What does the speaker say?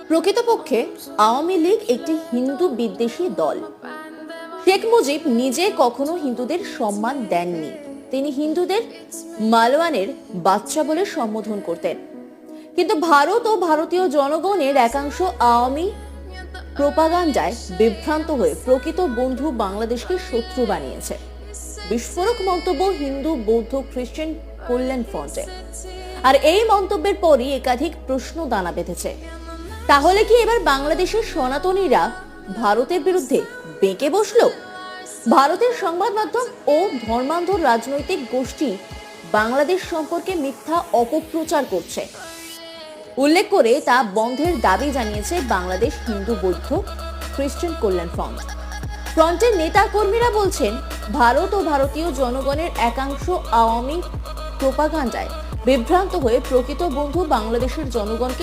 প্রকৃতপক্ষে আওয়ামী লীগ একটি হিন্দু বিদ্বেষী দল। শেখ মুজিব নিজে কখনো হিন্দুদের সম্মান দেননি। তিনি হিন্দুদের মালওয়ানের বাচ্চা বলে সম্বোধন করতেন। কিন্তু ভারত ও ভারতীয় জনগণের একাংশ আওয়ামী প্রোপাগান্ডায় বিভ্রান্ত হয়ে প্রকৃত বন্ধু বাংলাদেশকে শত্রু বানিয়েছে। বিস্ফোরক মন্তব্য হিন্দু বৌদ্ধ খ্রিস্টান কল্যাণ ফ্রন্টে। আর এই মন্তব্যের পরই একাধিক প্রশ্ন দানা বেঁধেছে। তাহলে কি এবার বাংলাদেশের সনাতনীরা ভারতের বিরুদ্ধে বেঁকে বসলো? ভারতের সংবাদ মাধ্যম ও ধর্মান্ধ রাজনৈতিক গোষ্ঠী বাংলাদেশ সম্পর্কে মিথ্যা অপপ্রচার করছে উল্লেখ করে তা বন্ধের দাবি জানিয়েছে বাংলাদেশ হিন্দু বৌদ্ধ খ্রিস্টান কল্যাণ ফ্রন্ট। ফ্রন্টের নেতা কর্মীরা বলছেন, ভারত ও ভারতীয় জনগণের একাংশ আওয়ামী প্রোপাগান্ডায় বিভ্রান্ত হয়ে প্রকৃত বন্ধু বাংলাদেশের জনগণকে